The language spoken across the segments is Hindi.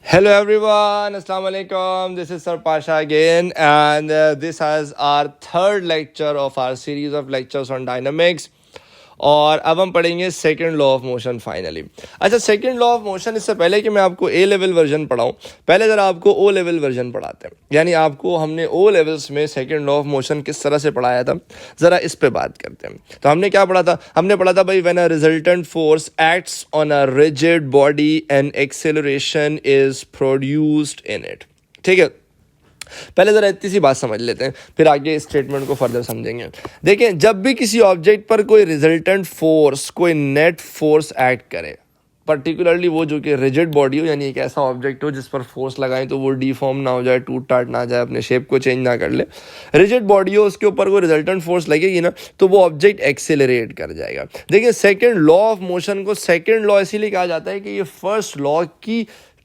Hello everyone, Assalamu alaikum. This is Sir Pasha again, and this is our third lecture of our series of lectures on dynamics. और अब हम पढ़ेंगे second law of motion finally. अच्छा, सेकंड लॉ ऑफ मोशन, इससे पहले कि मैं आपको ए लेवल वर्जन पढ़ाऊं, पहले ज़रा आपको ओ लेवल वर्जन पढ़ाते हैं. यानी आपको हमने ओ लेवल्स में सेकंड लॉ ऑफ मोशन किस तरह से पढ़ाया था, ज़रा इस पे बात करते हैं. तो हमने क्या पढ़ा था? हमने पढ़ा था भाई, when a resultant force acts on a rigid body and acceleration is produced in it. ठीक है, पहले जरा इतनी सी बात समझ लेते हैं, फिर आगे इस स्टेटमेंट को फर्दर समझेंगे. देखें, जब भी किसी ऑब्जेक्ट पर कोई रिजल्टेंट फोर्स, कोई नेट फोर्स एक्ट करे, पर्टिकुलरली वो जो कि रिजिड बॉडी हो, यानी एक ऐसा ऑब्जेक्ट हो जिस पर फोर्स लगाएं तो वो डिफॉर्म ना हो जाए, टूट टाट ना जाए, अपने शेप को चेंज ना कर ले, रिजिड बॉडी हो, उसके ऊपर कोई रिजल्टेंट फोर्स लगेगी ना, तो वो ऑब्जेक्ट एक्सेलरेट कर जाएगा. देखिए, सेकेंड लॉ ऑफ मोशन को सेकेंड लॉ इसीलिए कहा जाता है कि ये फर्स्ट लॉ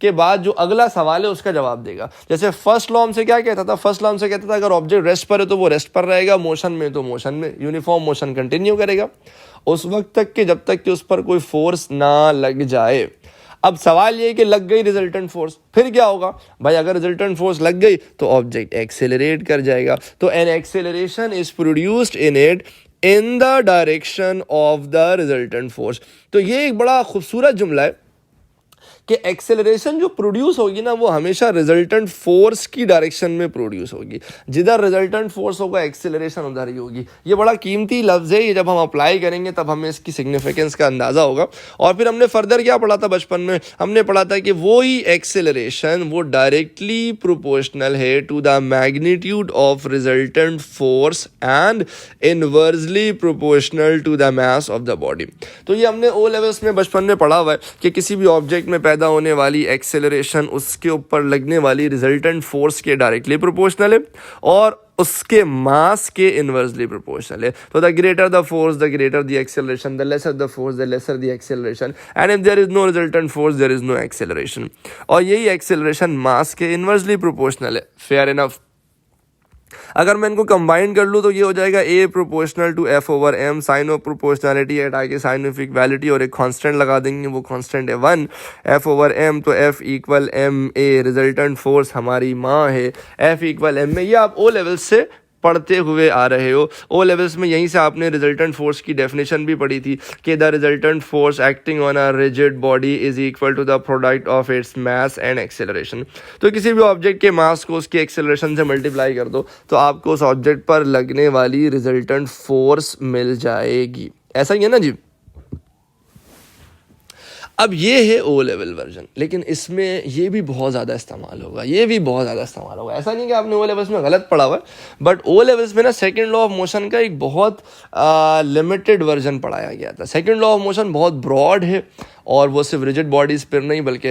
के बाद जो अगला सवाल है उसका जवाब देगा. जैसे फर्स्ट लॉ हमसे क्या कहता था? फर्स्ट लॉ हमसे कहता था अगर ऑब्जेक्ट रेस्ट पर है तो वो रेस्ट पर रहेगा, मोशन में तो मोशन में, यूनिफॉर्म मोशन कंटिन्यू करेगा उस वक्त तक कि जब तक कि उस पर कोई फोर्स ना लग जाए. अब सवाल ये है कि लग गई रिजल्टेंट फोर्स, फिर क्या होगा भाई? अगर रिजल्टेंट फोर्स लग गई तो ऑब्जेक्ट एक्सेलरेट कर जाएगा. तो an acceleration is produced in it in the direction of the resultant force. तो ये एक बड़ा खूबसूरत जुमला है कि एक्सेलरेशन जो प्रोड्यूस होगी ना, वो हमेशा रिजल्टेंट फोर्स की डायरेक्शन में प्रोड्यूस होगी. जिधर रिजल्टेंट फोर्स होगा एक्सेलरेशन उधर ही होगी. ये बड़ा कीमती लफ्ज़ है, ये जब हम अप्लाई करेंगे तब हमें इसकी सिग्निफिकेंस का अंदाज़ा होगा. और फिर हमने फर्दर क्या पढ़ा था बचपन में? हमने पढ़ा था कि वो ही एक्सेलरेशन वो डायरेक्टली प्रोपोर्शनल है to the magnitude of resultant force and inversely proportional to the mass of the body. तो ये हमने ओ लेवल्स में बचपन में पढ़ा हुआ है कि किसी भी ऑब्जेक्ट में पैदा होने वाली एक्सेलरेशन उसके ऊपर लगने वाली रिजल्टेंट फोर्स के डायरेक्टली प्रोपोर्शनल है और उसके मास के इनवर्सली प्रोपोर्शनल है. तो the greater the force the greater the acceleration, the lesser the force the lesser the acceleration, and if there is no resultant force there is no acceleration. और यही एक्सेलरेशन मास के इनवर्सली प्रोपोर्शनल है. Fair enough. अगर मैं इनको कंबाइन कर लूँ तो ये हो जाएगा a proportional to f over m. Sign of proportionality हटा के साइन ऑफ इक्वालिटी और एक कांस्टेंट लगा देंगे, वो कांस्टेंट है 1 एफ ओवर एम. तो F equal m a, resultant force हमारी माँ है, एफ इक्वल एम ए. ये आप ओ लेवल से पढ़ते हुए आ रहे हो. ओ लेवल्स में यहीं से आपने रिजल्टेंट फोर्स की डेफिनेशन भी पढ़ी थी कि the resultant force acting on a rigid body is equal to the product of its mass and acceleration. तो किसी भी ऑब्जेक्ट के मास को उसकी एक्सेलरेशन से मल्टीप्लाई कर दो तो आपको उस ऑब्जेक्ट पर लगने वाली रिजल्टेंट फोर्स मिल जाएगी. ऐसा ही है ना जी? अब ये है ओ लेवल वर्जन, लेकिन इसमें ये भी बहुत ज़्यादा इस्तेमाल होगा, ये भी बहुत ज़्यादा इस्तेमाल होगा. ऐसा नहीं कि आपने ओ लेवल्स में गलत पढ़ा हुआ है, बट ओ लेवल्स में ना सेकंड लॉ ऑफ मोशन का एक बहुत लिमिटेड वर्जन पढ़ाया गया था. सेकंड लॉ ऑफ मोशन बहुत ब्रॉड है और वो सिर्फ रिजिड बॉडीज़ पर नहीं बल्कि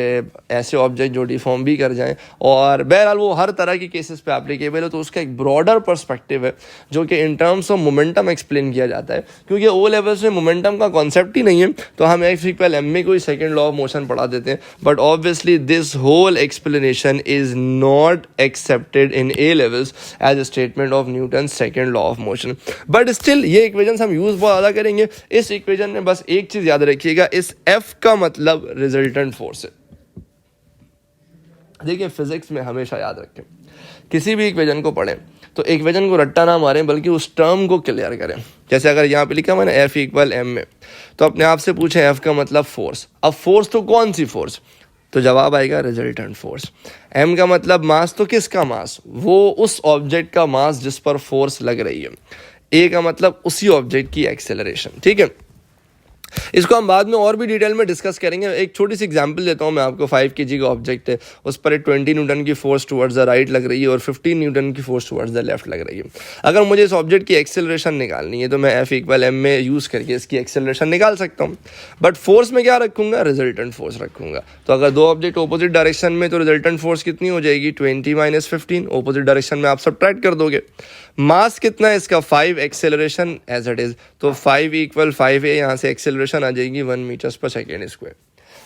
ऐसे ऑब्जेक्ट जो डिफॉर्म भी कर जाएं, और बहरहाल वो हर तरह की केसेस पे एप्लीकेबल है. तो उसका एक ब्रॉडर पर्सपेक्टिव है जो कि in terms of momentum explain किया जाता है. क्योंकि ओ लेवल्स में मोमेंटम का कॉन्सेप्ट ही नहीं है तो हम एफ इक्वल एम में कोई सेकंड लॉ ऑफ मोशन पढ़ा देते हैं. But obviously this whole explanation is not accepted in A levels as a statement of Newton second law of motion. But still ये इक्वेशन हम यूज़ बहुत ज़्यादा करेंगे. इस इक्वेशन में बस एक चीज़ याद रखिएगा, इस एफ का मतलब रिजल्टेंट फोर्स है. देखिए, फिजिक्स में हमेशा याद रखें, किसी भी इक्वेशन को पढ़ें तो इक्वेशन को रट्टा ना मारें बल्कि उस टर्म को क्लियर करें. जैसे अगर यहाँ पे लिखा मैंने एफ इक्वल एम में, तो अपने आप से पूछें एफ का मतलब फोर्स. अब फोर्स तो कौन सी फोर्स? तो जवाब आएगा रिजल्टेंट फोर्स. एम का मतलब मास, तो किसका मास? वो उस ऑब्जेक्ट का मास जिस पर फोर्स लग रही है. ए का मतलब उसी ऑब्जेक्ट की एक्सेलरेशन. ठीक है, इसको हम बाद में और भी डिटेल में डिस्कस करेंगे. एक छोटी सी एग्जांपल देता हूँ मैं आपको. 5 kg का ऑब्जेक्ट है, उस पर एक 20 न्यूटन की फोर्स टुवर्ड्स द राइट लग रही है और 15 न्यूटन की फोर्स टुवर्ड्स द लेफ्ट लग रही है. अगर मुझे इस ऑब्जेक्ट की एक्सेलरेशन निकालनी है तो मैं एफ इक्वल एम में यूज़ करके इसकी एक्सेलरेशन निकाल सकता हूँ. बट फोर्स में क्या रखूँगा? रिजल्टेंट फोर्स रखूँगा. तो अगर दो ऑब्जेक्ट ऑपोजिट डायरेक्शन में तो रिजल्टेंट फोर्स कितनी हो जाएगी? 20 - 15. ऑपोजिट डायरेक्शन में आप सब्ट्रैक्ट कर दोगे. मास कितना है इसका? 5. एक्सेलरेशन एज इट इज़, तो 5 इक्वल 5 है, यहाँ से एक्सेलरेशन आ जाएगी 1 मीटर्स पर सेकेंड स्क्वायर.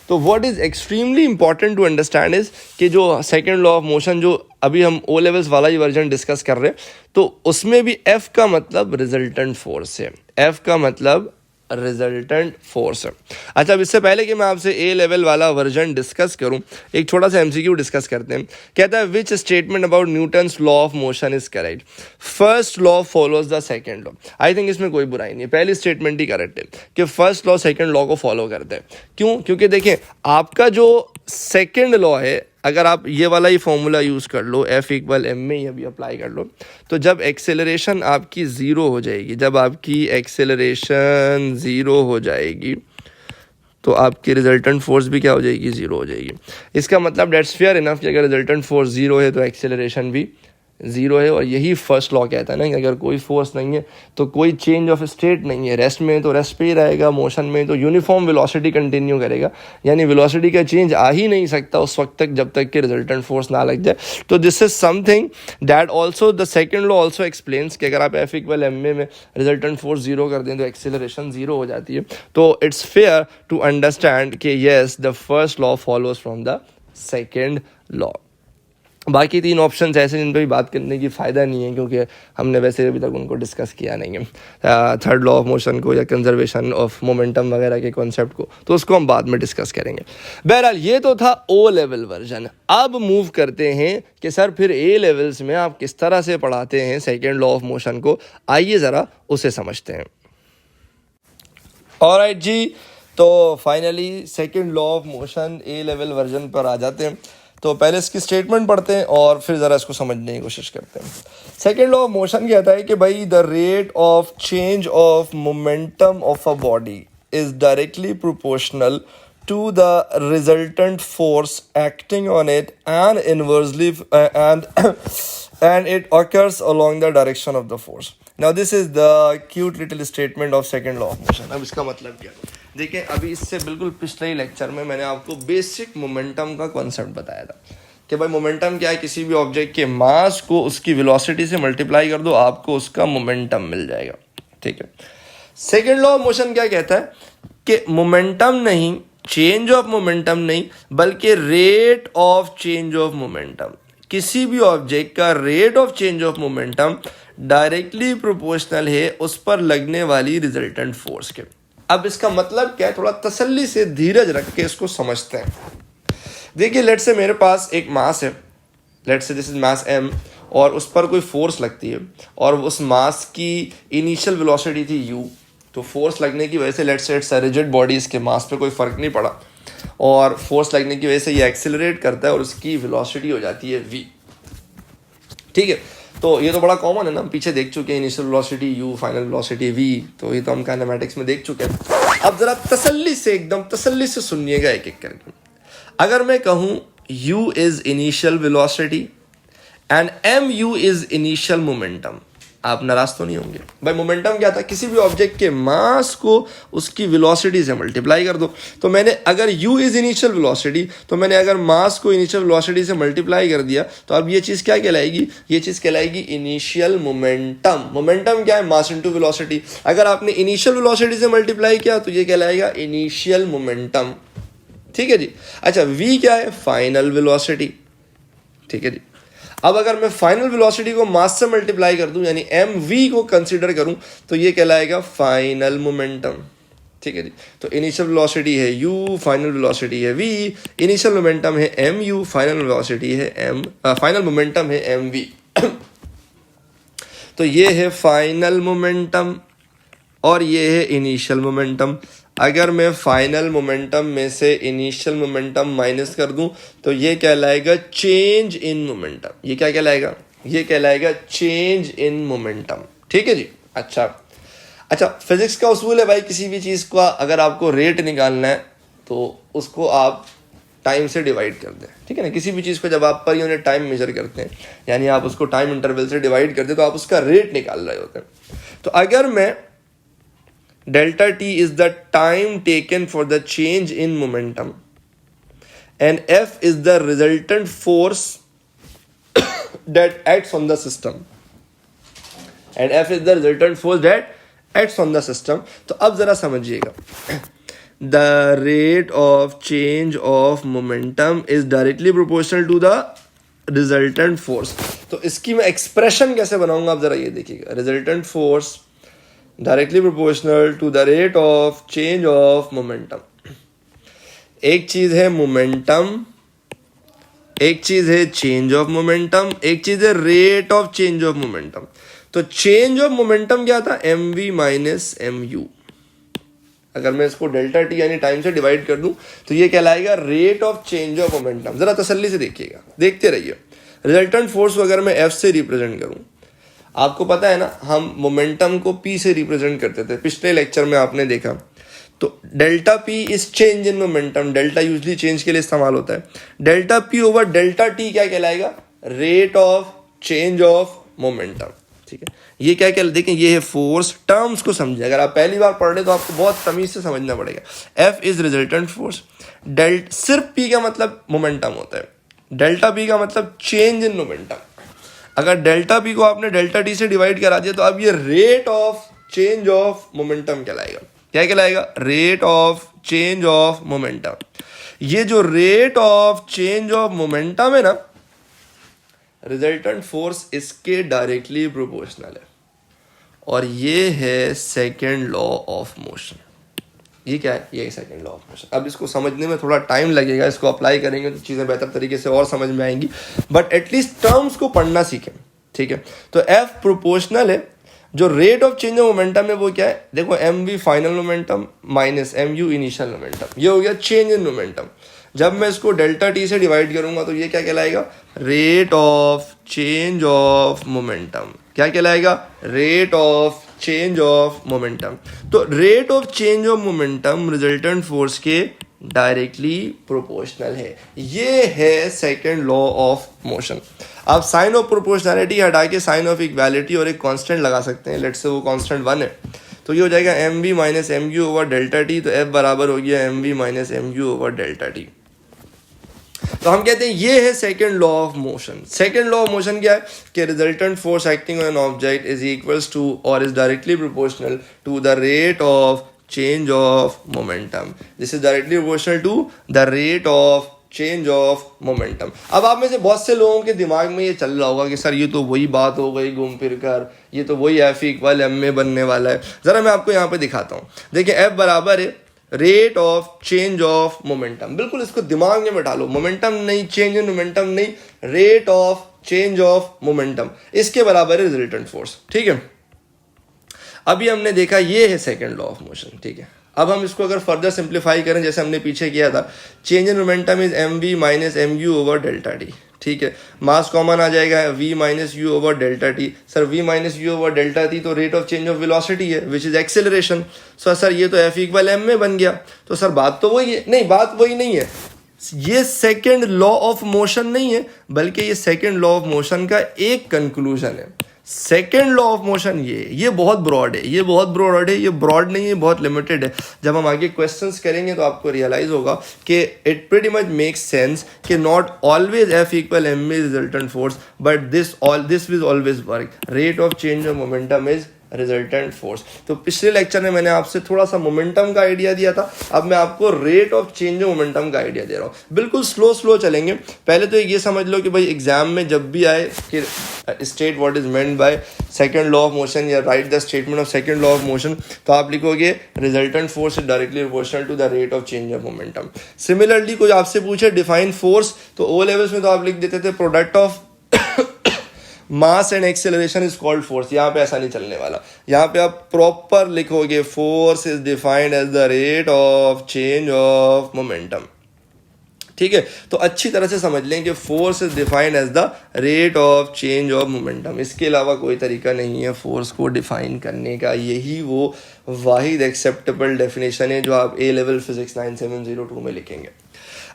तो what is extremely important to understand is कि जो सेकंड लॉ ऑफ मोशन जो अभी हम ओ लेवल्स वाला ही वर्जन डिस्कस कर रहे हैं, तो उसमें भी एफ का मतलब रिजल्टेंट फोर्स है. एफ का मतलब रिजल्टेंट फोर्स है। अच्छा, अब इससे पहले कि मैं आपसे ए लेवल वाला वर्जन डिस्कस करूं, एक छोटा सा एमसीक्यू डिस्कस करते हैं। कहता है which statement about Newton's law of motion is correct? First law follows the second law. I think इसमें कोई बुराई नहीं है, पहली स्टेटमेंट ही करेक्ट है कि फर्स्ट लॉ सेकंड लॉ को फॉलो करते हैं। क्यों? क्योंकि देखिए आपका जो सेकंड लॉ है, अगर आप ये वाला ही फॉर्मूला यूज़ कर लो, F इक्वल एम में ही अभी अप्लाई कर लो, तो जब एक्सेलरेशन आपकी ज़ीरो हो जाएगी, जब आपकी एक्सेलरेशन ज़ीरो हो जाएगी तो आपकी रिजल्टेंट फोर्स भी क्या हो जाएगी? ज़ीरो हो जाएगी। इसका मतलब डेट्स फेयर इनफ कि अगर रिजल्टेंट फोर्स ज़ीरो है तो एक्सेलरेशन भी ज़ीरो है। और यही फर्स्ट लॉ कहता है ना कि अगर कोई फोर्स नहीं है तो कोई चेंज ऑफ स्टेट नहीं है। रेस्ट में तो रेस्ट पे ही रहेगा, मोशन में तो यूनिफॉर्म वेलोसिटी कंटिन्यू करेगा, यानी वेलोसिटी का चेंज आ ही नहीं सकता उस वक्त तक जब तक कि रिजल्टेंट फोर्स ना लग जाए। तो this is something that also the second law also explains कि अगर आप F इक्वल एम में रिजल्टेंट फोर्स जीरो कर दें तो एक्सेलरेशन जीरो हो जाती है। तो इट्स फेयर टू अंडरस्टैंड कि yes the first law follows from the second law. बाकी तीन ऑप्शंस ऐसे जिन पर भी बात करने की फ़ायदा नहीं है क्योंकि हमने वैसे अभी तक उनको डिस्कस किया नहीं है, थर्ड लॉ ऑफ मोशन को या कंजर्वेशन ऑफ मोमेंटम वगैरह के कॉन्सेप्ट को, तो उसको हम बाद में डिस्कस करेंगे। बहरहाल ये तो था ओ लेवल वर्जन। अब मूव करते हैं कि सर फिर ए लेवल्स में आप किस तरह से पढ़ाते हैं सेकेंड लॉ ऑफ मोशन को, आइए ज़रा उसे समझते हैं। ऑलराइट जी, तो finally second law of motion A level version पर आ जाते हैं। तो पहले इसकी स्टेटमेंट पढ़ते हैं और फिर ज़रा इसको समझने की कोशिश करते हैं। सेकेंड लॉ ऑफ मोशन कहता है कि भाई the rate of change of momentum of a body is directly proportional to the resultant force acting on it and inversely and it occurs along the direction of the force. Now this is the cute little statement of second law of motion. अब इसका मतलब क्या है? देखिए अभी इससे बिल्कुल पिछले ही लेक्चर में मैंने आपको बेसिक मोमेंटम का कॉन्सेप्ट बताया था कि भाई मोमेंटम क्या है, किसी भी ऑब्जेक्ट के मास को उसकी वेलोसिटी से मल्टीप्लाई कर दो, आपको उसका मोमेंटम मिल जाएगा। ठीक है, सेकेंड लॉ ऑफ मोशन क्या कहता है कि मोमेंटम नहीं, चेंज ऑफ मोमेंटम नहीं, बल्कि rate of change of momentum, किसी भी ऑब्जेक्ट का rate of change of momentum directly proportional है उस पर लगने वाली रिजल्टेंट फोर्स के। अब इसका मतलब क्या है, थोड़ा तसल्ली से धीरज रख के इसको समझते हैं। देखिए लेट्स से मेरे पास एक मास है, let's say this is mass m, और उस पर कोई फोर्स लगती है और उस मास की इनिशियल वेलोसिटी थी u। तो फोर्स लगने की वजह से let's say it's a rigid body, इसके मास पे कोई फर्क नहीं पड़ा, और फोर्स लगने की वजह से ये एक्सेलरेट करता है और उसकी वेलोसिटी हो जाती है v। ठीक है, तो ये तो बड़ा कॉमन है ना, पीछे देख चुके हैं, initial velocity u, final velocity v, तो ये तो हम काइनेमैटिक्स में देख चुके हैं। अब जरा तसल्ली से, एकदम तसल्ली से सुनिएगा एक एक करके। अगर मैं कहूं u is initial velocity and mu is initial momentum, आप नाराज तो नहीं होंगे। भाई मोमेंटम क्या था, किसी भी ऑब्जेक्ट के मास को उसकी वेलोसिटी से मल्टीप्लाई कर दो। तो मैंने अगर u इज इनिशियल वेलोसिटी, तो मैंने अगर मास को इनिशियल वेलोसिटी से मल्टीप्लाई कर दिया, तो अब ये चीज़ क्या कहलाएगी, ये चीज़ कहलाएगी इनिशियल मोमेंटम। मोमेंटम क्या है, मास इनटू वेलोसिटी। अगर आपने इनिशियल वेलोसिटी से मल्टीप्लाई किया तो ये कहलाएगा इनिशियल मोमेंटम। ठीक है जी। अच्छा, v क्या है, फाइनल वेलोसिटी। ठीक है जी। अब अगर मैं फाइनल वेलोसिटी को मास से मल्टीप्लाई कर दूं, यानी mv को कंसीडर करूं, तो ये कहलाएगा फाइनल मोमेंटम। ठीक है जी। तो इनिशियल वेलोसिटी है u, फाइनल वेलोसिटी है v, इनिशियल मोमेंटम है mu, फाइनल वेलोसिटी है फाइनल मोमेंटम है mv। तो ये है फाइनल मोमेंटम और ये है इनिशियल मोमेंटम। अगर मैं फाइनल मोमेंटम में से इनिशियल मोमेंटम माइनस कर दूं तो ये कहलाएगा चेंज इन मोमेंटम। ये क्या कहलाएगा, ये कहलाएगा चेंज इन मोमेंटम। ठीक है जी। अच्छा, फिजिक्स का उसूल है भाई, किसी भी चीज़ का अगर आपको रेट निकालना है तो उसको आप टाइम से डिवाइड कर दें। ठीक है ना, किसी भी चीज़ को जब आप पर यूनिट टाइम मेजर करते हैं, यानी आप उसको टाइम इंटरवल से डिवाइड करते हैं, तो आप उसका रेट निकाल रहे होते हैं। तो अगर मैं delta t is the time taken for the change in momentum and F is the resultant force that acts on the system तो अब जरा समझिएगा, the rate of change of momentum is directly proportional to the resultant force। तो इसकी मैं एक्सप्रेशन कैसे बनाऊंगा, आप जरा ये देखिएगा। resultant force directly proportional to the rate of change of momentum. एक चीज है मोमेंटम, एक चीज है चेंज ऑफ मोमेंटम, एक चीज है rate of change of momentum. तो चेंज ऑफ मोमेंटम क्या था, m v minus m u. अगर मैं इसको डेल्टा टी यानी टाइम से डिवाइड कर दूं तो ये कहलाएगा rate of change of momentum. जरा तसल्ली से देखिएगा, देखते रहिए। रिजल्टेंट फोर्स को अगर मैं एफ से रिप्रेजेंट करूं, आपको पता है ना हम मोमेंटम को पी से रिप्रेजेंट करते थे, पिछले लेक्चर में आपने देखा। तो delta P is change in momentum, delta usually change के लिए इस्तेमाल होता है। Delta P over delta T क्या कहलाएगा, rate of change of momentum. ठीक है, ये क्या क्या देखें, ये है फोर्स। टर्म्स को समझे, अगर आप पहली बार पढ़ रहे तो आपको बहुत तमीज से समझना पड़ेगा। एफ इज रिजल्टेंट फोर्स, सिर्फ पी का मतलब मोमेंटम होता है, डेल्टा पी का मतलब चेंज इन मोमेंटम। अगर डेल्टा पी को आपने डेल्टा टी से डिवाइड करा दिया तो अब ये rate of change of momentum कहलाएगा। क्या कहलाएगा, rate of change of momentum. ये जो rate of change of momentum है ना, रिजल्टेंट फोर्स इसके डायरेक्टली प्रोपोर्शनल है, और ये है सेकेंड लॉ ऑफ मोशन। ये क्या है, ये सेकेंड लॉ ऑफ मोशन। अब इसको समझने में थोड़ा टाइम लगेगा, इसको अप्लाई करेंगे तो चीज़ें बेहतर तरीके से और समझ में आएंगी, बट एटलीस्ट टर्म्स को पढ़ना सीखें। ठीक है, तो एफ प्रोपोर्शनल है, जो rate of change of momentum है वो क्या है, देखो m v final momentum minus m u initial momentum, ये हो गया चेंज इन मोमेंटम। जब मैं इसको डेल्टा टी से डिवाइड करूंगा तो ये क्या कहलाएगा, rate of change of momentum. क्या कहलाएगा, rate of change of momentum. तो rate of change of momentum resultant force के डायरेक्टली प्रोपोर्शनल है। ये है सेकेंड लॉ ऑफ मोशन। आप साइन ऑफ प्रोपोर्शनैलिटी हटा के साइन ऑफ इक्वालिटी और एक कांस्टेंट लगा सकते हैं। लेट्स से वो कांस्टेंट 1 है, तो ये हो जाएगा m v minus m u over delta t. तो एफ बराबर हो गया m v minus m u over delta t. तो हम कहते हैं ये है second law of motion. Second law of motion क्या है कि resultant force acting on an object is equals to और is directly proportional to the rate of change of momentum. This is directly proportional to the rate of change of momentum. अब आप में से बहुत से लोगों के दिमाग में ये चल रहा होगा कि सर ये तो वही बात हो गई घूम फिर कर, ये तो वही एफ इक्वल एम में बनने वाला है। जरा मैं आपको यहाँ पे दिखाता हूँ। देखिए एफ बराबर है rate of change of momentum. बिल्कुल इसको दिमाग में बैठा लो, मोमेंटम नहीं, चेंज इन मोमेंटम नहीं, rate of change of momentum, इसके बराबर है रिजल्टेंट फोर्स। ठीक है, अभी हमने देखा ये है सेकेंड लॉ ऑफ मोशन। ठीक है, अब हम इसको अगर फर्दर सिंप्लीफाई करें जैसे हमने पीछे किया था, change in momentum is m v minus m u over delta t. ठीक है, मास कॉमन आ जाएगा v minus u over delta t. Sir v minus u over delta t तो rate of change of velocity है विच इज एक्सेलरेशन। सर ये तो f इक्वल m में बन गया। तो सर बात तो वही है, नहीं बात वही नहीं है, ये सेकेंड लॉ ऑफ मोशन नहीं है, बल्कि ये सेकेंड लॉ ऑफ मोशन का एक कंक्लूजन है। सेकेंड लॉ ऑफ मोशन ये बहुत ब्रॉड है, ये बहुत ब्रॉड है, ये ब्रॉड नहीं है, बहुत लिमिटेड है। जब हम आगे क्वेश्चंस करेंगे तो आपको रियलाइज होगा कि it pretty much makes sense कि not always f equal m is resultant force, but this will always work. Rate of change of momentum is resultant force. तो पिछले लेक्चर में मैंने आपसे थोड़ा सा मोमेंटम का आइडिया दिया था, अब मैं आपको rate of change of momentum का आइडिया दे रहा हूँ। बिल्कुल स्लो चलेंगे। पहले तो ये समझ लो कि भाई एग्जाम में जब भी आए कि state what is meant by second law of motion या write the statement of second law of motion, तो आप लिखोगे resultant force is directly proportional to the rate of change of momentum. Similarly कोई आपसे पूछे डिफाइन फोर्स, तो ओ लेवल्स में तो आप लिख देते थे product of mass and acceleration is called force. यहाँ पे ऐसा नहीं चलने वाला, यहाँ पे आप प्रॉपर लिखोगे force is defined as the rate of change of momentum. ठीक है, तो अच्छी तरह से समझ लें कि force is defined as the rate of change of momentum. इसके अलावा कोई तरीका नहीं है फोर्स को डिफाइन करने का। यही वो वाहिद एक्सेप्टेबल डेफिनेशन है जो आप ए लेवल फिजिक्स 9702 में लिखेंगे।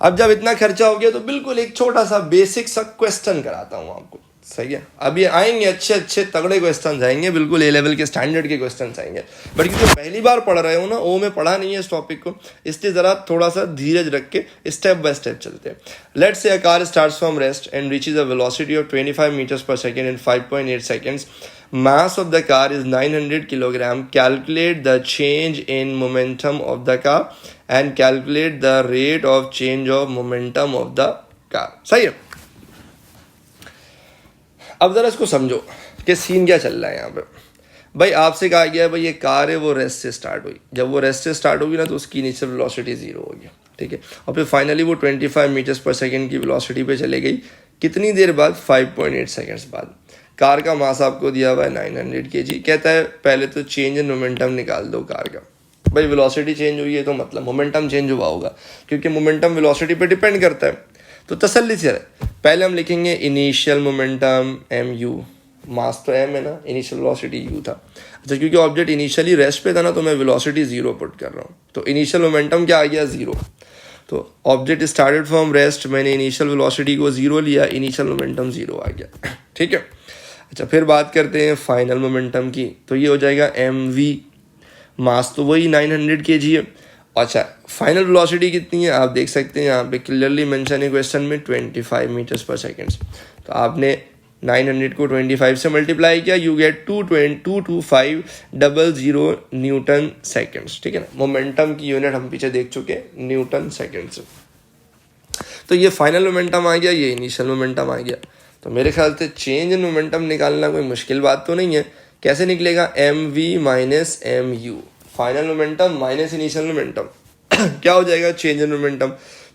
अब जब इतना खर्चा हो गया तो बिल्कुल एक छोटा सा बेसिक सा क्वेश्चन कराता हूँ आपको। सही है, अभी आएंगे अच्छे तगड़े क्वेश्चन आएंगे, बिल्कुल ए लेवल के स्टैंडर्ड के क्वेश्चन आएंगे, बट क्योंकि पहली बार पढ़ रहे हो ना, ओ में पढ़ा नहीं है इस टॉपिक को, इसलिए जरा थोड़ा सा धीरज रख के स्टेप बाय स्टेप चलते हैं। Let's say a car starts from rest and reaches a velocity of 25 meters per second in 5.8 seconds. Mass of the car is 900 kilogram. Calculate the change in momentum of the car and calculate the rate of change of momentum of the car. सही है। अब जरा इसको समझो कि सीन क्या चल रहा है यहाँ पे। भाई आपसे कहा गया है भाई ये कार है वो रेस्ट से स्टार्ट हुई, जब वो रेस्ट से स्टार्ट होगी ना तो उसकी इनिशियल वेलोसिटी 0 होगी, ठीक है, और फिर फाइनली वो 25 मीटर्स पर सेकेंड की वेलोसिटी पे चले गई, कितनी देर बाद, 5.8 सेकेंड्स बाद। कार का मास आपको दिया हुआ है 900 kg, कहता है पहले तो चेंज इन मोमेंटम निकाल दो कार का। भाई वेलोसिटी चेंज हुई है तो मतलब मोमेंटम चेंज हुआ होगा, क्योंकि मोमेंटम वेलोसिटी पे डिपेंड करता है। तो तसल्ली से रहे, पहले हम लिखेंगे इनिशियल मोमेंटम mu, मास तो m है ना, इनिशियल वेलोसिटी u था। अच्छा, क्योंकि ऑब्जेक्ट इनिशियली रेस्ट पे था ना तो मैं वेलोसिटी 0 पुट कर रहा हूँ, तो इनिशियल मोमेंटम क्या आ गया, 0। तो ऑब्जेक्ट स्टार्टेड फ्रॉम रेस्ट, मैंने इनिशियल वेलोसिटी को 0 लिया, इनिशियल मोमेंटम 0 आ गया, ठीक है। अच्छा, फिर बात करते हैं फाइनल मोमेंटम की, तो ये हो जाएगा mv, मास तो वही 900 kg है। अच्छा, फाइनल वेलोसिटी कितनी है आप देख सकते हैं यहाँ पे क्लियरली मेंशन है क्वेश्चन में, 25 मीटर्स पर सेकेंड। तो आपने 900 को 25 से मल्टीप्लाई किया, यू गेट 22500 न्यूटन सेकेंड्स, ठीक है ना। मोमेंटम की यूनिट हम पीछे देख चुके हैं, न्यूटन सेकेंड्स। तो ये फाइनल मोमेंटम आ गया, ये इनिशियल मोमेंटम आ गया। तो मेरे ख्याल से चेंज इन मोमेंटम निकालना कोई मुश्किल बात तो नहीं है। कैसे निकलेगा, mv minus mu, final momentum minus initial momentum क्या हो जाएगा, चेंज इन मोमेंटम।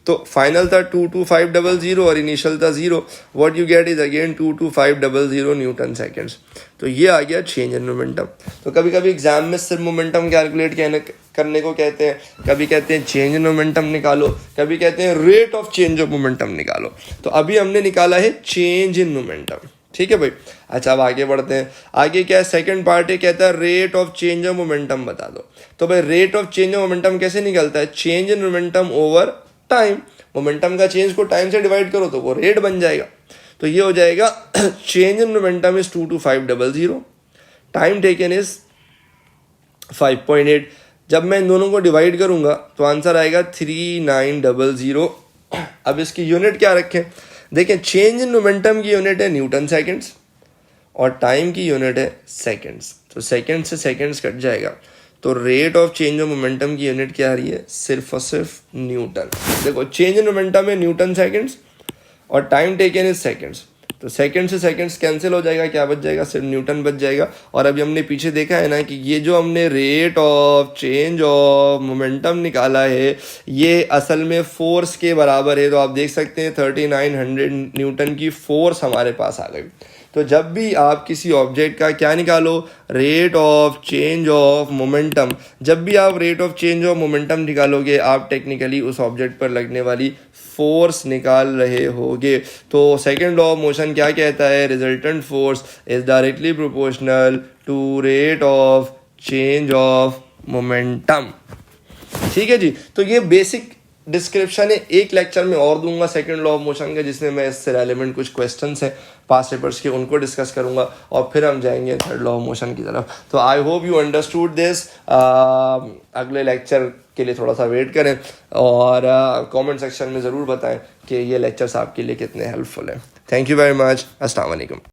तो फाइनल था 22500 और इनिशियल था 0, what you get is again 22500 Newton seconds. तो ये आ गया चेंज इन मोमेंटम। तो कभी कभी एग्जाम में सिर्फ मोमेंटम कैलकुलेट करने को कहते हैं, कभी कहते हैं चेंज इन मोमेंटम निकालो, कभी कहते हैं rate of change of momentum निकालो। तो अभी हमने निकाला है चेंज इन मोमेंटम, ठीक है भाई। अच्छा, अब आगे बढ़ते हैं। आगे क्या है, सेकंड पार्ट है, कहता है rate of change of momentum बता दो। तो भाई rate of change of momentum कैसे निकलता है, change in momentum over time. Momentum का चेंज को टाइम से डिवाइड करो तो वो रेट बन जाएगा। तो ये हो जाएगा change in momentum is 22500, time taken is 5.8। जब मैं इन दोनों को डिवाइड करूंगा तो आंसर आएगा 3900। अब इसकी यूनिट क्या रखें, देखें, चेंज इन मोमेंटम की यूनिट है न्यूटन सेकेंड्स और टाइम की यूनिट है सेकेंड्स। तो सेकेंड से सेकेंड्स कट जाएगा, तो rate of change of momentum की यूनिट क्या आ रही है, सिर्फ और सिर्फ न्यूटन। देखो, चेंज इन मोमेंटम है न्यूटन सेकेंड्स और टाइम टेकन इज सेकेंड्स। तो सेकंड से सेकंड्स कैंसिल हो जाएगा, क्या बच जाएगा, सिर्फ न्यूटन बच जाएगा। और अभी हमने पीछे देखा है ना कि ये जो हमने rate of change of momentum निकाला है ये असल में फोर्स के बराबर है। तो आप देख सकते हैं 3900 न्यूटन की फोर्स हमारे पास आ गई। तो जब भी आप किसी ऑब्जेक्ट का क्या निकालो, rate of change of momentum, जब भी आप rate of change of momentum निकालोगे आप टेक्निकली उस ऑब्जेक्ट पर लगने वाली फोर्स निकाल रहे होगे। तो सेकंड लॉ ऑफ मोशन क्या कहता है, resultant force is directly proportional to rate of change of momentum. ठीक है जी, तो ये बेसिक डिस्क्रिप्शन है। एक लेक्चर में और दूंगा सेकंड लॉ ऑफ मोशन का, जिसमें मैं इससे रेलेवेंट कुछ क्वेश्चंस हैं पास्ट पेपर्स के उनको डिस्कस करूंगा और फिर हम जाएंगे थर्ड लॉ ऑफ मोशन की तरफ। तो I hope you understood this. अगले लेक्चर के लिए थोड़ा सा वेट करें और कमेंट सेक्शन में ज़रूर बताएं कि ये लेक्चर्स आपके लिए कितने हेल्पफुल हैं। Thank you very much. अस्सलाम वालेकुम।